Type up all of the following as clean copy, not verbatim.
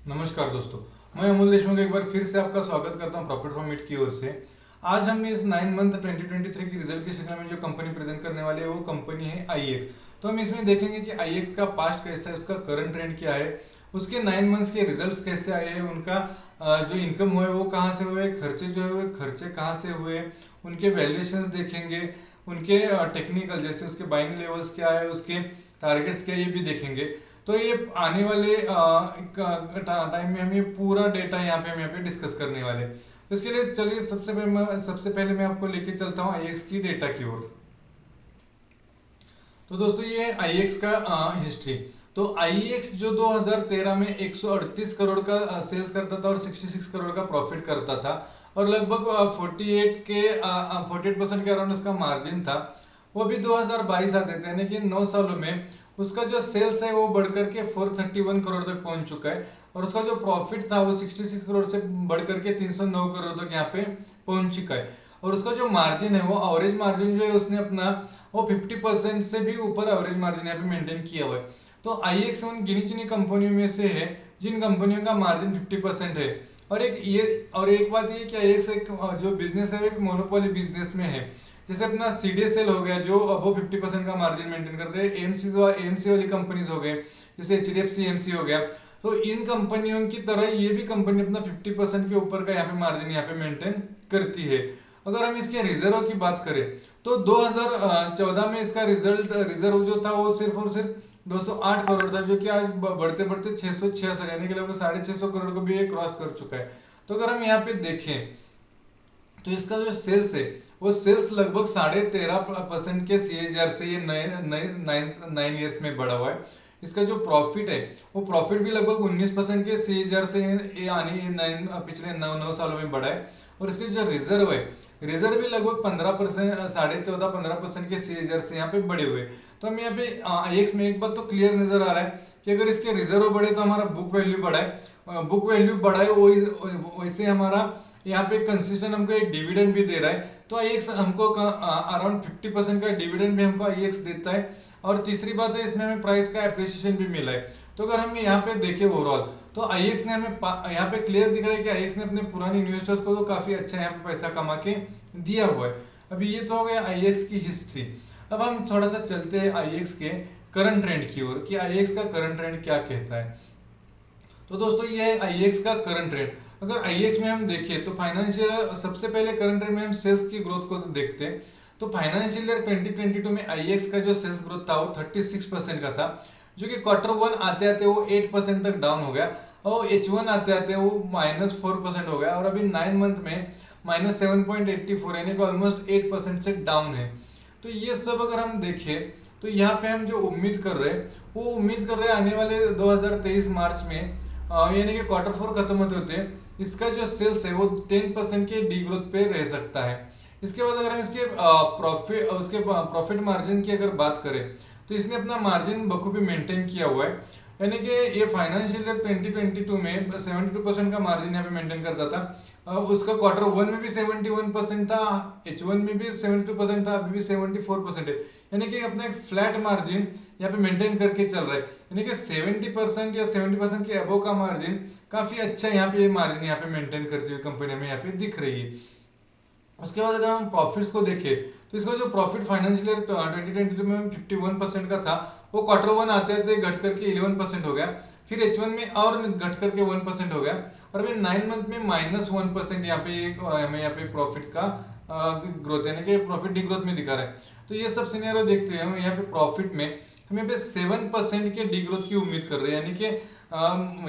नमस्कार दोस्तों, मैं अमूल देशमुख एक बार फिर से आपका स्वागत करता हूं प्रॉफिट फ्रॉम इट की ओर से। आज हम इस 9 मंथ 2023 की रिजल्ट की श्रृंखला में जो कंपनी प्रेजेंट करने वाली है वो कंपनी है आईएक्स। तो हम इसमें देखेंगे कि आईएक्स का पास्ट कैसा है, उसका करंट ट्रेंड क्या है, उसके 9 मंथ्स के रिजल्ट्स कैसे आए हैं, उनका जो इनकम हुआ है वो कहाँ से हुए, खर्चे जो है वो खर्चे कहाँ से हुए, उनके वैल्यूएशंस देखेंगे, उनके टेक्निकल जैसे उसके बाइंग लेवल्स क्या है, उसके टारगेट्स क्या है, ये भी देखेंगे। तो ये आने वाले टाइम में हम ये पूरा डेटा हम यहाँ पे डिस्कस करने वाले हैं। तो इसके लिए चलिए सबसे पहले मैं आपको लेके चलता हूँ आईएक्स की डेटा की ओर। तो दोस्तों ये है आईएक्स का हिस्ट्री। तो आईएक्स जो 2013 में 138 करोड़ का सेल्स करता था और 66 करोड़ का प्रॉफिट करता था और लगभग 48% के अराउंड उसका मार्जिन था। वो भी 2022 आते थे, यानी कि 9 सालों में उसका जो सेल्स है वो बढ़कर के 431 करोड़ तक पहुंच चुका है और उसका जो प्रॉफिट था वो 66 करोड़ से बढ़कर के 309 करोड़ तक यहाँ पे पहुंच चुका है। और उसका जो मार्जिन है वो एवरेज मार्जिन जो है उसने अपना वो 50% से भी ऊपर एवरेज मार्जिन यहाँ पे मेंटेन किया हुआ है। तो आईएक्स उन गिनी चुनी कंपनियों में से है जिन कंपनियों का मार्जिन 50% है। और एक बात ये कि आईएक्स एक जो बिजनेस है एक मोनोपोली बिजनेस में है। जैसे अपना सीडीएसएल हो गया जो अबो 50% का मार्जिन मेंटेन करते हैं, एएमसी वाली कंपनीज हो गए जैसे एचडीएफसी एमसी हो गया। तो इन कंपनियों की तरह ये भी कंपनी अपना 50% के ऊपर का यहाँ पे मार्जिन यहाँ पे मेंटेन करती है। अगर हम इसके रिजर्व की बात करें तो 2014 में इसका रिजर्व जो था वो सिर्फ और सिर्फ 208 करोड़ था, जो कि आज बढ़ते बढ़ते 666 यानी कि लगभग 650 करोड़ को भी ये क्रॉस कर चुका है। तो अगर हम यहाँ पे देखें तो इसका जो सेल्स है वो सेल्स लगभग 13.5% के सीएजीआर से ये नए 9 ईयर्स में बढ़ा हुआ है। इसका जो प्रॉफिट है वो प्रॉफिट भी लगभग 19% के सीएजीआर से पिछले 9 सालों में बढ़ा है। और इसके जो रिजर्व है, रिजर्व भी लगभग 15%, 14.5-15% के सीएजीआर से यहाँ पे बढ़े हुए। तो हम यहाँ पे आईएक्स में एक बात तो क्लियर नजर आ रहा है कि अगर इसके रिजर्व बढ़े तो हमारा बुक वैल्यू बढ़ा है, बुक वैल्यू बढ़ा है वैसे हमारा यहाँ पे कंसिस्टेंट हमको एक डिविडेंड भी दे रहा है। तो आईएक्स हमको अराउंड 50% का डिविडेंड भी हमको आईएक्स देता है। और तीसरी बात है इसमें हमें प्राइस का एप्रिसिएशन भी मिला है। तो अगर हम यहाँ पे देखें ओवरऑल तो आईएक्स ने हमें यहाँ पे क्लियर दिख रहा है कि आईएक्स ने अपने पुराने इन्वेस्टर्स को तो काफी अच्छा यहाँ पे पैसा कमा के दिया हुआ है। अभी ये तो हो गया आईएक्स की हिस्ट्री। अब हम थोड़ा सा चलते हैं आईएक्स के करंट ट्रेंड की ओर कि आईएक्स का करंट ट्रेंड क्या कहता है। तो दोस्तों ये है आईएक्स का करंट ट्रेंड। अगर आईएक्स में हम देखें तो फाइनेंशियल सबसे पहले करंट ट्रेंड में हम सेल्स की ग्रोथ को देखते हैं। तो फाइनेंशियल ईयर 2022 में आईएक्स का जो सेल्स ग्रोथ था वो 36% का था, जो कि Q1 आते आते वो 8% तक डाउन हो गया और H1 आते आते वो -4% हो गया और अभी 9 मंथ में -7.84 यानी कि ऑलमोस्ट 8% से डाउन है। तो ये सब अगर हम देखें तो यहाँ पे हम जो उम्मीद कर रहे हैं वो उम्मीद कर रहे हैं आने वाले 2023 मार्च में यानी कि Q4 खत्म होते होते इसका जो सेल्स है वो 10% के डी ग्रोथ पे रह सकता है। इसके बाद अगर हम इसके प्रॉफिट मार्जिन की अगर बात करें तो इसने अपना मार्जिन बखूबी मेंटेन किया हुआ है, यानी कि ये फाइनेंशियल ईयर 2022 में 72% का मार्जिन यहाँ पे मेंटेन करता था। उसका Q1 में भी 71% था, H1 में भी 72% था, अभी भी 74% है, यानी कि अपना एक फ्लैट मार्जिन यहाँ पे मेंटेन करके चल रहा है। यानी कि 70% या 70% के अबव का मार्जिन काफी अच्छा यहाँ पे मार्जिन यहाँ पे मेंटेन करती हुई कंपनी में यहाँ पे दिख रही है। उसके बाद अगर हम प्रॉफिट्स को देखें तो इसका जो प्रॉफिट फाइनेंशियल ईयर 2022 में 51% का था वो Q1 आते आते घट करके 11% हो गया, फिर H1 में और घट करके 1% हो गया और अभी 9 मंथ में -1% यहाँ पे हमें यहाँ पे प्रॉफिट का ग्रोथ यानी कि प्रॉफिट डी ग्रोथ में दिखा रहा है। तो ये सब सिनेरियो देखते हुए हम यहाँ पे प्रॉफिट में हम यहाँ पे 7% के डी ग्रोथ की उम्मीद कर रहे हैं, यानी कि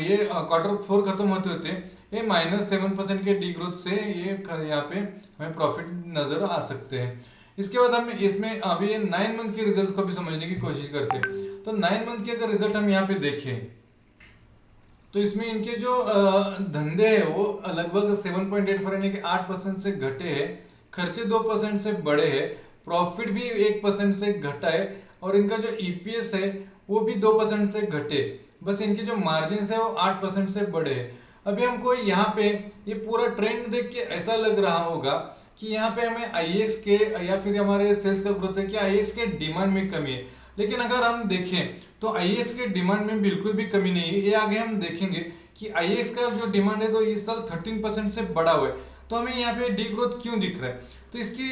ये Q4 खत्म होते होते ये -7% के डी ग्रोथ से ये यहाँ पे हमें प्रॉफिट नजर आ सकते हैं। इसके बाद हम इसमें अभी 9 मंथ के रिजल्ट्स को भी समझने की कोशिश करते हैं। तो 9 मंथ के अगर रिजल्ट हम यहाँ पे देखें तो इसमें इनके जो धंधे है वो लगभग 7.84 यानी कि 8% से घटे हैं, खर्चे 2% से बढ़े हैं, प्रॉफिट भी 1% से घटा है और इनका जो ईपीएस है वो भी 2% से घटे, बस इनके जो मार्जिन है वो 8% से बढ़े। अभी हमको यहाँ पे ये पूरा ट्रेंड देख के ऐसा लग रहा होगा कि यहाँ पे हमें आईएक्स के या फिर हमारे सेल्स का ग्रोथ है कि आईएक्स के डिमांड में कमी है, लेकिन अगर हम देखें तो आईएक्स के डिमांड में बिल्कुल भी कमी नहीं है। ये आगे हम देखेंगे कि IEX का जो डिमांड है तो इस साल 13% से बढ़ा हुआ है, तो हमें यहाँ पे डी ग्रोथ क्यों दिख रहा है? तो इसकी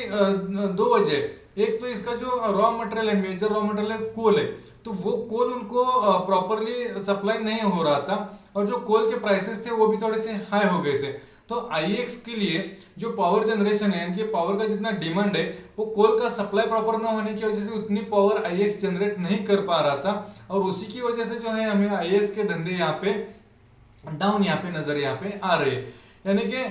दो वजह। एक तो इसका जो रॉ मटेरियल है, मेजर रॉ मटेरियल है कोल है, तो वो कोल उनको प्रॉपरली सप्लाई नहीं हो रहा था, और जो कोल के प्राइसेस थे वो भी थोड़े से हाई हो गए थे। तो IEX के लिए जो पावर जनरेशन है, यानी पावर का जितना डिमांड है, वो कोल का सप्लाई प्रॉपर ना होने की वजह से उतनी पावर IEX जनरेट नहीं कर पा रहा था, और उसी की वजह से जो है हमें IEX के धंधे यहाँ पे डाउन यहाँ पे नजर यहाँ पे आ रहे हैं। यानी कि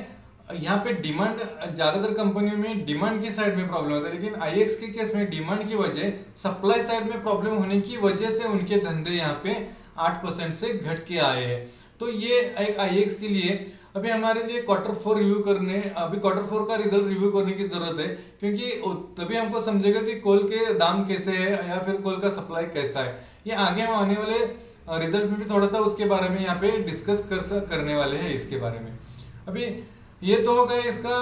यहाँ पे डिमांड, ज्यादातर कंपनियों में डिमांड की साइड में प्रॉब्लम होता है, लेकिन IEX के केस में डिमांड की वजह सप्लाई साइड में प्रॉब्लम होने की वजह से उनके धंधे यहाँ पे 8% से घट के आए हैं। तो ये एक IEX के लिए अभी हमारे लिए Q4 रिव्यू करने, अभी Q4 का रिजल्ट रिव्यू करने की जरूरत है, क्योंकि तभी हमको समझेगा कि कोल के दाम कैसे है या फिर कोल का सप्लाई कैसा है। ये आगे हम आने वाले रिजल्ट में भी थोड़ा सा उसके बारे में यहाँ पे डिस्कस करने वाले हैं इसके बारे में। अभी ये तो हो गया इसका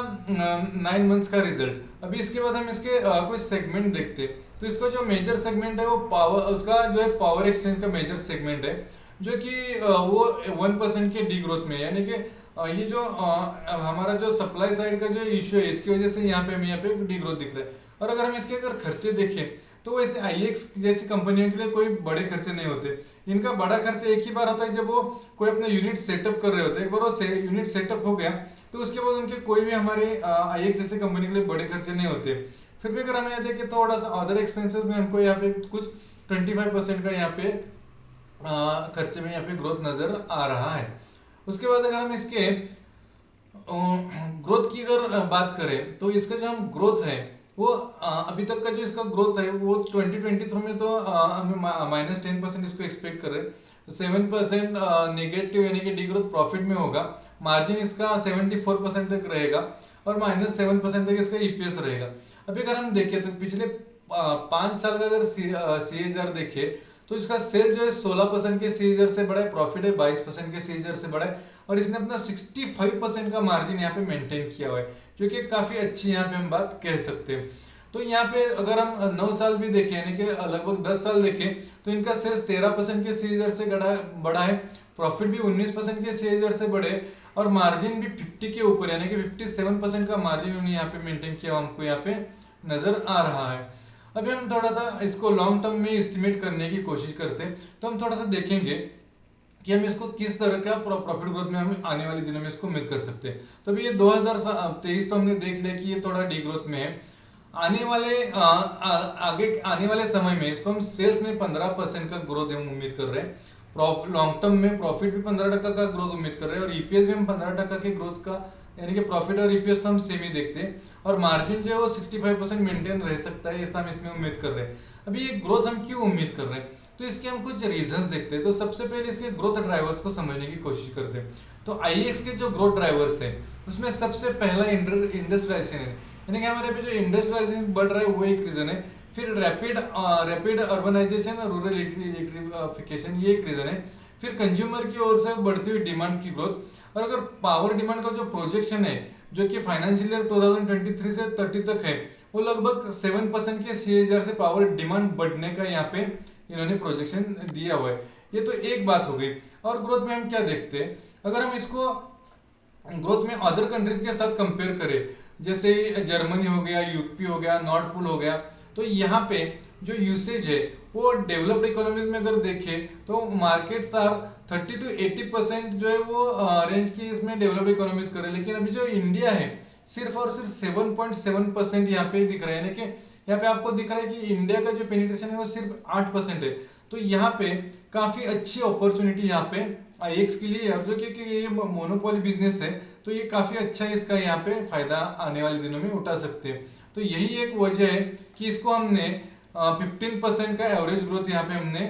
9 मंथ्स का रिजल्ट। अभी इसके बाद हम इसके कुछ सेगमेंट देखते। तो इसका जो मेजर सेगमेंट है वो पावर, उसका जो है पावर एक्सचेंज का मेजर सेगमेंट है, जो कि वो 1% के डी ग्रोथ में, यानी कि ये जो हमारा जो सप्लाई साइड का जो इश्यू है इसकी वजह से यहाँ पे हमें यहाँ पे डी ग्रोथ दिख रहा है। और अगर हम इसके अगर खर्चे देखें तो वैसे IEX जैसी कंपनियों के लिए कोई बड़े खर्चे नहीं होते। इनका बड़ा खर्चा एक ही बार होता है जब वो कोई अपना यूनिट सेटअप कर रहे होते हैं। एक बार वो यूनिट सेटअप हो गया तो उसके बाद उनके कोई भी हमारे IEX जैसे कंपनी के लिए बड़े खर्चे नहीं होते। फिर भी अगर हम यहाँ देखें थोड़ा सा अदर एक्सपेंसेस में हमको यहाँ पे कुछ 25% का यहाँ पे खर्चे में यहाँ पे ग्रोथ नजर आ रहा है। उसके बाद अगर हम इसके ग्रोथ की अगर बात करें तो इसका जो हम ग्रोथ है वो अभी तक का जो इसका ग्रोथ है वो 2023 में तो हमें -10% इसको एक्सपेक्ट कर रहे हैं। 7% नेगेटिव यानी कि डी ग्रोथ प्रॉफिट में होगा। मार्जिन इसका 74% तक रहेगा और -7% तक इसका EPS रहेगा। अभी अगर हम देखें तो पिछले 5 साल का अगर CAGR देखे तो इसका सेल जो है 16% के CAGR से बढ़ा है, प्रॉफिट है 22% के CAGR से बढ़ा है, और इसने अपना 65% का मार्जिन यहाँ पे मेंटेन किया हुआ है, जो कि काफी अच्छी यहाँ पे हम बात कह सकते हैं। तो यहाँ पे अगर हम 9 साल भी देखें यानी कि लगभग 10 साल देखें तो इनका सेल्स 13% के CAGR से बढ़ा है, प्रॉफिट भी 19% के CAGR से बढ़े, और मार्जिन भी 50 के ऊपर यानी कि 57% का मार्जिन उन्होंने यहाँ पे मेंटेन किया, हमको यहाँ पे नजर आ रहा है। अभी हम थोड़ा सा इसको लॉन्ग टर्म में एस्टिमेट करने की कोशिश करते हैं, तो हम थोड़ा सा देखेंगे कि हम इसको किस तरह का प्रॉफिट ग्रोथ में हम आने वाले दिनों में इसको उम्मीद कर सकते हैं। तो अभी ये 2023 तो हमने देख लिया कि ये थोड़ा डी ग्रोथ में है। आने वाले आगे आने वाले समय में इसको हम सेल्स में 15% का ग्रोथ हम उम्मीद कर रहे हैं। लॉन्ग टर्म में प्रॉफिट भी 15% का ग्रोथ उम्मीद कर रहे हैं, और EPS भी हम 15% के ग्रोथ का, यानी कि प्रॉफिट और EPS तो हम सेम ही देखते हैं, और मार्जिन जो है वो 65% मेंटेन रह सकता है, ऐसा हम इसमें उम्मीद कर रहे हैं। अभी ये ग्रोथ हम क्यों उम्मीद कर रहे हैं तो इसके हम कुछ रीजंस देखते हैं। तो सबसे पहले इसके ग्रोथ ड्राइवर्स को समझने की कोशिश करते हैं। तो IEX के जो ग्रोथ ड्राइवर्स है उसमें सबसे पहला इंडस्ट्रियलाइजेशन है, यानी कि हमारे पे जो इंडस्ट्रियलाइजेशन बढ़ रहा है वो एक रीजन है। फिर रैपिड अर्बनाइजेशन और रूरल इलेक्ट्रिफिकेशन, ये एक रीजन है। फिर कंज्यूमर की ओर से बढ़ती हुई डिमांड की ग्रोथ, और अगर पावर डिमांड का जो प्रोजेक्शन है जो कि फाइनेंशियल ईयर 2023 से 30 तक है वो लगभग 7% के CAGR से पावर डिमांड बढ़ने का यहाँ पे इन्होंने प्रोजेक्शन दिया हुआ है। ये तो एक बात हो गई। और ग्रोथ में हम क्या देखते हैं, अगर हम इसको ग्रोथ में अदर कंट्रीज के साथ कंपेयर करें, जैसे जर्मनी हो गया, यूपी हो गया, नॉर्थ पोल हो गया, तो यहाँ पे जो यूसेज है वो डेवलप्ड इकोनॉमीज में अगर देखें तो मार्केट्स आर 30 to 80% जो है वो रेंज की इसमें डेवलप्ड इकोनॉमीज कर रहे हैं। लेकिन अभी जो इंडिया है सिर्फ और सिर्फ 7.7% यहाँ पे दिख रहा है, यानी कि यहाँ पे आपको दिख रहा है कि इंडिया का जो पेनिट्रेशन है वो सिर्फ 8% है। तो यहाँ पे काफी अच्छी अपॉर्चुनिटी यहाँ पे IEX के लिए, और जो कि ये मोनोपोली बिजनेस है तो ये काफी अच्छा इसका यहाँ पे फायदा आने वाले दिनों में उठा सकते हैं। तो यही एक वजह है कि इसको हमने 15% का एवरेज ग्रोथ यहाँ पे हमने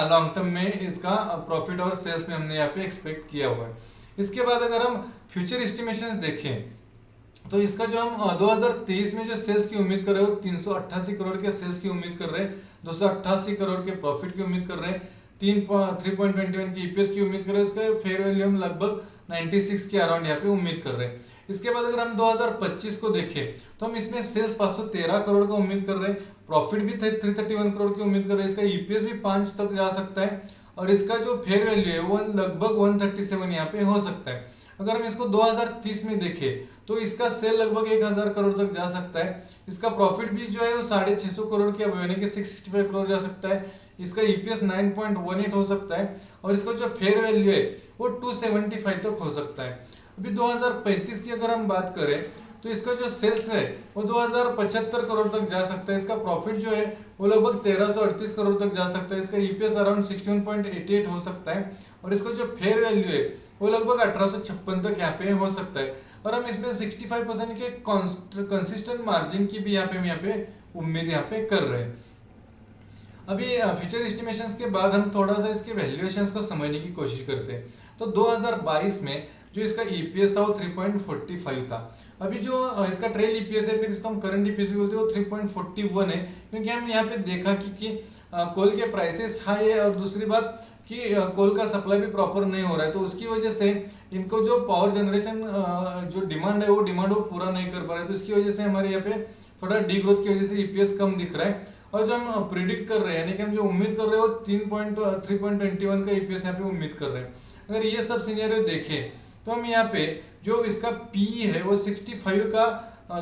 लॉन्ग टर्म में इसका प्रॉफिट और सेल्स में हमने यहाँ पे एक्सपेक्ट किया हुआ है। इसके बाद अगर हम फ्यूचर एस्टिमेशंस देखें तो इसका जो हम 2023 में जो सेल्स की उम्मीद कर रहे हो 388 करोड़ के सेल्स की उम्मीद कर रहे हैं, 288 करोड़ के प्रॉफिट की उम्मीद कर रहे हैं, 3.21 की EPS की उम्मीद कर रहे हैं, इसका फेयर वैल्यू हम लगभग 96 के अराउंड यहाँ पे उम्मीद कर रहे हैं। इसके बाद अगर हम 2025 को देखें तो हम इसमें सेल्स 513 करोड़ का उम्मीद कर रहे हैं, प्रॉफिट भी 331 करोड़ की उम्मीद कर रहे हैं, इसका EPS भी 5 तक जा सकता है, और इसका जो फेयर वैल्यू है वो लगभग 137 यहाँ पे हो सकता है। अगर हम इसको 2030 में देखें तो इसका सेल लगभग 1000 करोड़ तक जा सकता है। इसका प्रॉफिट भी जो है वो 650 करोड़ के यानी कि 665 करोड़ जा सकता है। इसका ईपीएस 9.18 हो सकता है और इसका जो फेयर वैल्यू है वो 275 तक हो सकता है। अभी 2035 की अगर हम बात करें तो इसका जो सेल्स है वो 2075 करोड़ तक जा सकता है। इसका प्रॉफिट जो है वो लगभग 1338 करोड़ तक जा सकता है। इसका ईपीएस अराउंड 61.88 हो सकता है और इसका जो फेयर वैल्यू है वो लगभग 1856 तक यहाँ पे हो सकता है। और हम इसमें 65% के कंसिस्टेंट मार्जिन की भी यहाँ पे उम्मीद यहाँ पे कर रहे हैं। अभी फ्यूचर एस्टिमेशंस के बाद हम थोड़ा सा इसके वैल्यूएशंस को समझने की कोशिश करते हैं। तो 2022 में जो इसका ईपीएस था वो 3.45 था। अभी जो इसका ट्रेल ईपीएस है, फिर इसको हम करंट ईपीएस बोलते हैं, वो 3.41 है, क्योंकि हम यहाँ पे देखा कि कोल के प्राइसेस हाई है और दूसरी बात कि कोल का सप्लाई भी प्रॉपर नहीं हो रहा है। तो उसकी वजह से इनको जो पावर जनरेशन जो डिमांड है वो पूरा नहीं कर पा रहे। तो इसकी वजह से हमारे यहाँ पे थोड़ा डी ग्रोथ की वजह से ईपीएस कम दिख रहा है। और जो हम प्रिडिक्ट कर रहे हैं यानी कि हम जो उम्मीद कर रहे हैं वो 3.21 का ईपीएस यहाँ पे उम्मीद कर रहे हैं। अगर ये सब सिनेरियो देखें तो हम यहाँ पे जो इसका पीई है वो 65 का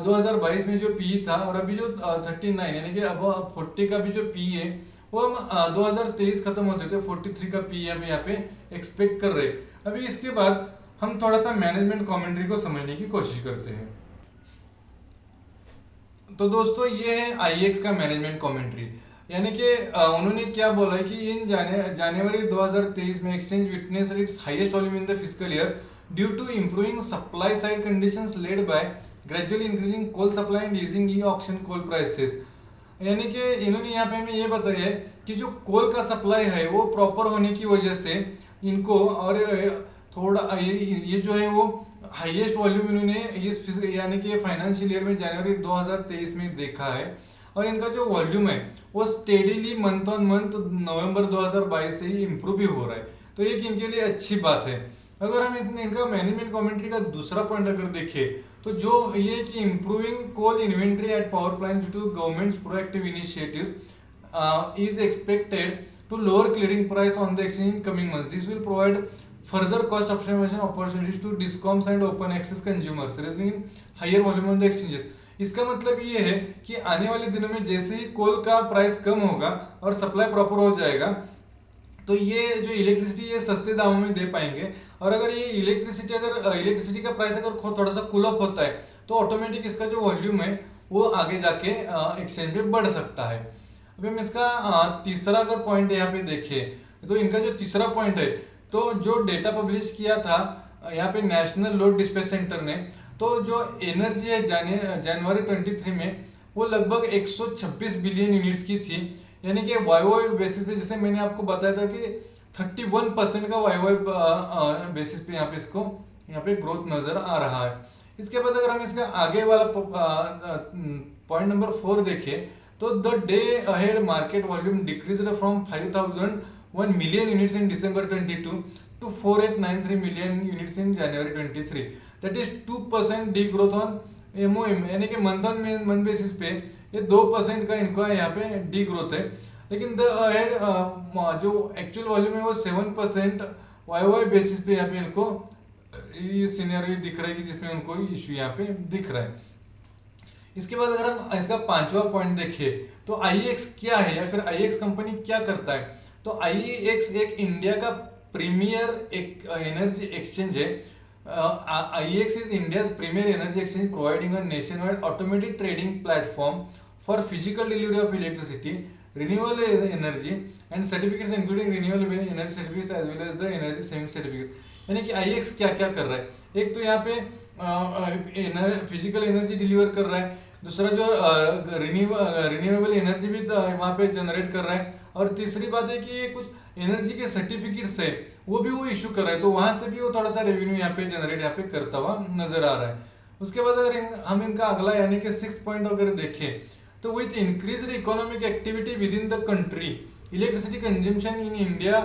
2022 में जो पीई था और अभी जो 39 यानी कि अब 40 का भी जो पीई है वो हम 2023 खत्म होते थे 43 का पीई हम यहाँ पे एक्सपेक्ट कर रहे हैं। अभी इसके बाद हम थोड़ा सा मैनेजमेंट कमेंट्री को समझने की कोशिश करते हैं। तो दोस्तों ये है आईएक्स का मैनेजमेंट कमेंट्री, यानी कि उन्होंने क्या बोला है कि इन जनवरी 2023 में exchange witness its highest volume in the fiscal year due to improving supply side conditions led by gradually increasing coal supply and easing e auction coal prices. यानी कि इन्होंने यहाँ पे हमें ये बताया है कि जो कोल का सप्लाई है वो प्रॉपर होने की वजह से इनको और थोड़ा ये जो है वो हाईएस्ट वॉल्यूम इन्होंने इस यानी कि फाइनेंशियल ईयर में जनवरी 2023 में देखा है। और इनका जो वॉल्यूम है वो स्टेडीली मंथ ऑन मंथ नवंबर 2022 से ही इम्प्रूव भी हो रहा है। तो एक इनके लिए अच्छी बात है। अगर हम इनका मैनेजमेंट कमेंट्री का दूसरा पॉइंट अगर देखें तो जो ये कि improving coal inventory at power plant due to government's proactive initiative is expected to lower clearing price on the exchange in coming months. This will provide further cost optimization opportunities to discoms and open access consumers resulting in higher volume on the exchanges। इसका मतलब ये है कि आने वाले दिनों में जैसे ही कोल का प्राइस कम होगा और सप्लाई प्रॉपर हो जाएगा तो ये जो इलेक्ट्रिसिटी ये सस्ते दामों में दे पाएंगे। और अगर ये इलेक्ट्रिसिटी का प्राइस अगर थोड़ा सा कूल अप होता है तो ऑटोमेटिक इसका जो वॉल्यूम है वो आगे जाके एक्सचेंज में बढ़ सकता है। अभी हम इसका तीसरा अगर पॉइंट यहाँ पे देखें तो इनका जो तीसरा पॉइंट है तो जो डेटा पब्लिश किया था यहाँ पे नेशनल लोड डिस्पैच सेंटर ने, तो जो एनर्जी है जनवरी 23 में वो लगभग 126 बिलियन यूनिट्स की थी। यानी कि वाईवाई बेसिस पे जैसे मैंने आपको बताया था कि 31% का वाईवाई बेसिस पे यहाँ पे ग्रोथ नजर आ रहा है। इसके बाद अगर हम इसका आगे वाला पॉइंट नंबर 4 देखें तो the day ahead market volume decreased from 5,001 million units in December 22 to 4,893 million units in January 23। That is 2% degrowth on MOM, यानी कि मंथ ऑन मंथ बेसिस पे ये 2% का इनका यहाँ पे degrowth है। लेकिन जो एक्चुअल वॉल्यूम है वो 7% वाईवाई बेसिस पे यहाँ पे इनको ये सिनेरियो दिख रहा है कि जिसमें उनको इश्यू यहाँ पे दिख रहा है। इसके बाद अगर हम इसका पांचवा पॉइंट देखें तो आईएक्स क्या है या फिर आईएक्स कंपनी क्या करता है। तो आईएक्स एक इंडिया का प्रीमियर एक एनर्जी एक्सचेंज है। IEX is India's premier energy exchange providing a nationwide automated trading platform for physical delivery of electricity, renewable energy and certificates including renewable energy certificates as well as the energy saving certificate. यानी कि आईएक्स क्या क्या कर रहा है, एक तो यहाँ पे फिजिकल एनर्जी डिलीवर कर रहा है, दूसरा जो रिन्यूएबल एनर्जी भी वहाँ पे जनरेट कर रहा है, और तीसरी बात है कि ये कुछ एनर्जी के सर्टिफिकेट्स है वो भी वो इशू कर रहा है। तो वहां से भी वो थोड़ा सा रेवेन्यू यहाँ पे जनरेट यहाँ पे करता हुआ नजर आ रहा है। उसके बाद अगर हम इनका अगला यानी कि 6th पॉइंट अगर देखें तो with increased economic activity with in the country electricity consumption in India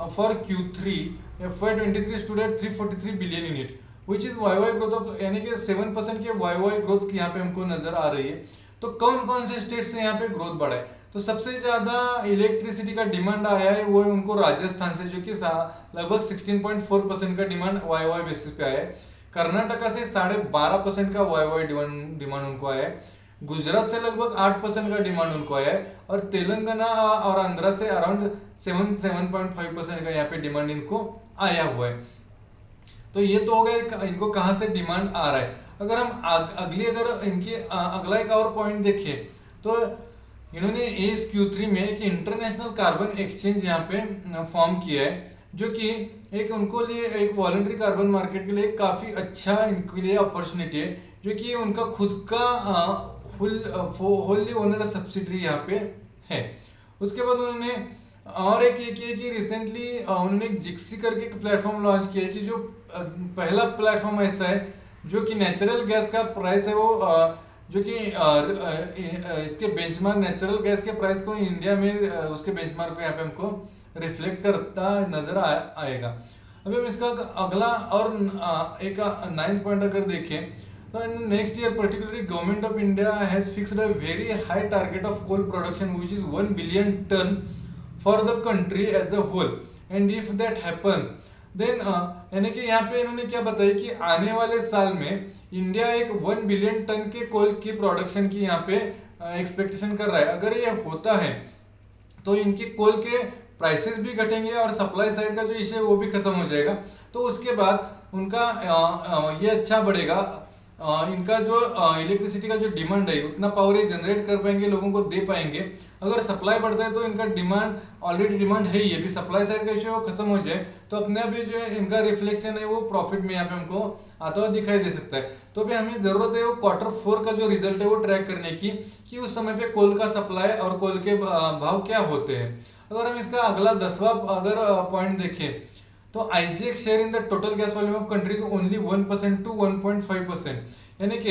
for Q3 FY23 stood at 343 billion unit which is WaiWai growth of यानी कि 7% के वाईवाई ग्रोथ की यहाँ पे हमको नजर आ रही है। तो कौन कौन से स्टेट से यहाँ पे ग्रोथ बढ़ा है, तो सबसे ज़्यादा इलेक्ट्रिसिटी का डिमांड आया है वो उनको राजस्थान से, जो कि लगभग 16.4% का डिमांड वाई वाई बेसिस पे आया है। कर्नाटका से 12.5% का वाई वाई डिमांड उनको आया है। गुजरात से लगभग 8% का डिमांड उनको आया है। और तेलंगाना और आंध्रा से अराउंड 7.5% का यहाँ पे डिमांड इनको आया हुआ है। तो ये तो हो गया इनको कहाँ से डिमांड आ रहा है। अगर हम अगर इनकी अगला एक और पॉइंट देखें तो इन्होंने इस Q3 में एक इंटरनेशनल कार्बन एक्सचेंज यहाँ पे फॉर्म किया है, जो कि एक उनको लिए एक वॉलंटरी कार्बन मार्केट के लिए काफ़ी अच्छा इनके लिए अपॉर्चुनिटी है, जो कि उनका खुद का होली ओनर सब्सिडरी यहाँ पे है। उसके बाद उन्होंने और एक ये किया कि रिसेंटली उन्होंने एक जिक्सी करके एक प्लेटफॉर्म लॉन्च किया कि जो पहला प्लेटफॉर्म ऐसा है जो कि नेचुरल गैस का प्राइस है वो जो कि इसके बेंचमार्क नेचुरल गैस के प्राइस को इंडिया में उसके बेंचमार्क को यहाँ पे हमको रिफ्लेक्ट करता नजर आएगा। अभी हम इसका अगला और एक 9th पॉइंट अगर देखें तो next year particularly government of India has fixed a very high target of coal production which is 1 billion ton for the country as a whole, and if that happens then यानी कि यहाँ पे इन्होंने क्या बताया कि आने वाले साल में इंडिया एक 1 बिलियन टन के कोल की प्रोडक्शन की यहाँ पे एक्सपेक्टेशन कर रहा है। अगर ये होता है तो इनकी कोल के प्राइसेस भी घटेंगे और सप्लाई साइड का जो इशू है वो भी खत्म हो जाएगा। तो उसके बाद उनका ये अच्छा बढ़ेगा, इनका जो इलेक्ट्रिसिटी का जो डिमांड है उतना पावर ये जनरेट कर पाएंगे, लोगों को दे पाएंगे। अगर सप्लाई बढ़ता है तो इनका डिमांड ऑलरेडी डिमांड है ही, ये भी सप्लाई साइड का इशू वो खत्म हो जाए तो अपने आप जो है इनका रिफ्लेक्शन है वो प्रॉफिट में यहाँ पे हमको आता हुआ दिखाई दे सकता है। तो भी हमें जरूरत है वो Q4 का जो रिजल्ट है वो ट्रैक करने की कि उस समय पे कोल का सप्लाई और कोल के भाव क्या होते हैं। अगर हम इसका अगला 10वां अगर पॉइंट देखें तो IGX share in the total gas volume of countries only 1% to 1.5%, यानी कि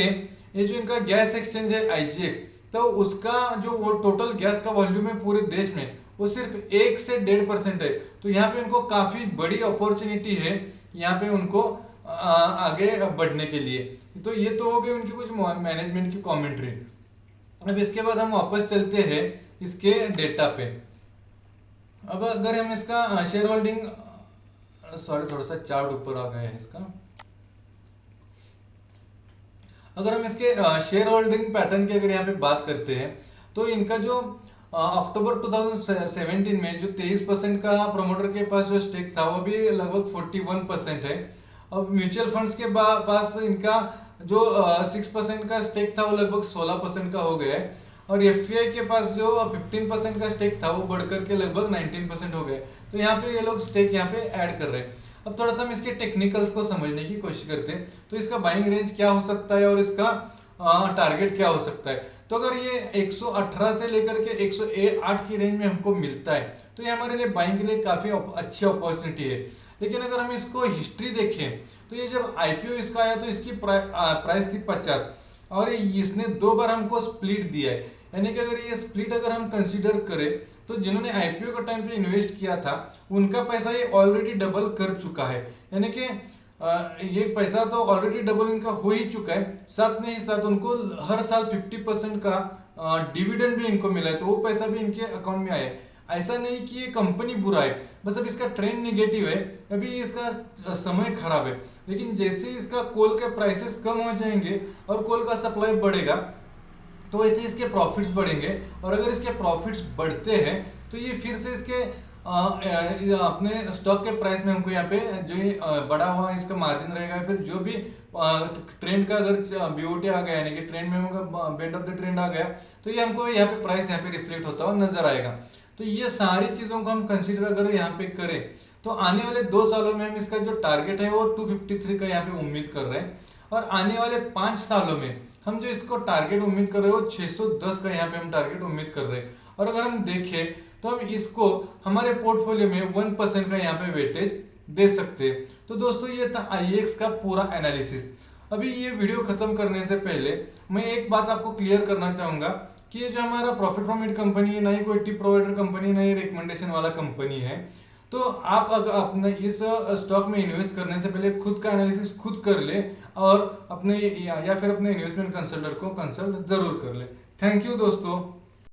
ये जो इनका गैस एक्सचेंज है IGX, तो उसका जो वो टोटल गैस का वॉल्यूम है पूरे देश में वो सिर्फ 1 से 1.5% है। तो यहाँ पे उनको काफी बड़ी अपॉर्चुनिटी है यहाँ पे उनको आगे बढ़ने के लिए। तो ये तो हो गई उनकी कुछ मैनेजमेंट की कमेंट्री। अब इसके बाद हम वापस चलते हैं इसके डेटा पे। अब अगर हम इसका शेयर होल्डिंग थोड़ा सा चार्ट ऊपर आ गया है इसका। अगर हम इसके शेयर होल्डिंग पैटर्न की अगर यहाँ पे बात करते हैं तो इनका जो अक्टूबर 2017 में जो 23% का प्रमोटर के पास जो स्टेक था वो भी लगभग 41% है। अब म्यूचुअल फंड्स के पास इनका जो 6% का स्टेक था वो लगभग 16% का हो गया है। और FPI के पास जो 15% का स्टेक था वो बढ़कर के लगभग 19% हो गए। तो यहाँ पे ये लोग स्टेक यहाँ पे ऐड कर रहे हैं। अब थोड़ा सा हम इसके टेक्निकल्स को समझने की कोशिश करते हैं तो इसका बाइंग रेंज क्या हो सकता है और इसका टारगेट क्या हो सकता है। तो अगर ये 118 से लेकर के 108 की रेंज में हमको मिलता है तो ये हमारे लिए बाइंग के लिए काफी अच्छी अपॉर्चुनिटी है। लेकिन अगर हम इसको हिस्ट्री देखें तो ये जब IPO इसका आया तो इसकी प्राइस थी 50 और इसने 2 बार हमको स्प्लिट दिया है। यानी कि अगर ये स्प्लिट अगर हम कंसीडर करें तो जिन्होंने IPO के टाइम पे इन्वेस्ट किया था उनका पैसा ये ऑलरेडी डबल कर चुका है। यानी कि ये पैसा तो ऑलरेडी डबल इनका हो ही चुका है, साथ में ही साथ उनको हर साल 50% का डिविडेंड भी इनको मिला है, तो वो पैसा भी इनके अकाउंट में आया है। ऐसा नहीं कि ये कंपनी बुरा है, बस अब इसका ट्रेंड निगेटिव है, अभी इसका समय खराब है। लेकिन जैसे ही इसका कोल के प्राइसेस कम हो जाएंगे और कोल का सप्लाई बढ़ेगा तो ऐसे इसके प्रॉफिट्स बढ़ेंगे। और अगर इसके प्रॉफिट्स बढ़ते हैं तो ये फिर से इसके अपने स्टॉक के प्राइस में हमको यहाँ पे जो बढ़ा हुआ इसका मार्जिन रहेगा, फिर जो भी ट्रेंड का अगर BOT आ गया यानी कि ट्रेंड में हमको बेंड ऑफ द ट्रेंड आ गया तो ये हमको यहाँ पे प्राइस यहाँ पे रिफ्लेक्ट होता हुआ नजर आएगा। तो ये सारी चीजों को हम कंसीडर अगर यहाँ पे करें तो आने वाले 2 सालों में हम इसका जो टारगेट है वो 253 का यहाँ पे उम्मीद कर रहे हैं। और आने वाले 5 सालों में हम जो इसको टारगेट उम्मीद कर रहे हैं वो 610 का यहाँ पे हम टारगेट उम्मीद कर रहे हैं। और अगर हम देखें तो हम इसको हमारे पोर्टफोलियो में 1% का यहाँ पे वेटेज दे सकते हैं। तो दोस्तों ये था IEX का पूरा एनालिसिस। अभी ये वीडियो खत्म करने से पहले मैं एक बात आपको क्लियर करना चाहूंगा कि ये जो हमारा प्रॉफिट फ्रॉम इट कंपनी है, ना ही कोई टिप प्रोवाइडर कंपनी, ना ही रिकमेंडेशन वाला कंपनी है। तो आप अगर अपने इस स्टॉक में इन्वेस्ट करने से पहले खुद का एनालिसिस खुद कर ले और अपने या फिर अपने इन्वेस्टमेंट कंसल्टेंट को कंसल्ट जरूर कर ले। थैंक यू दोस्तों।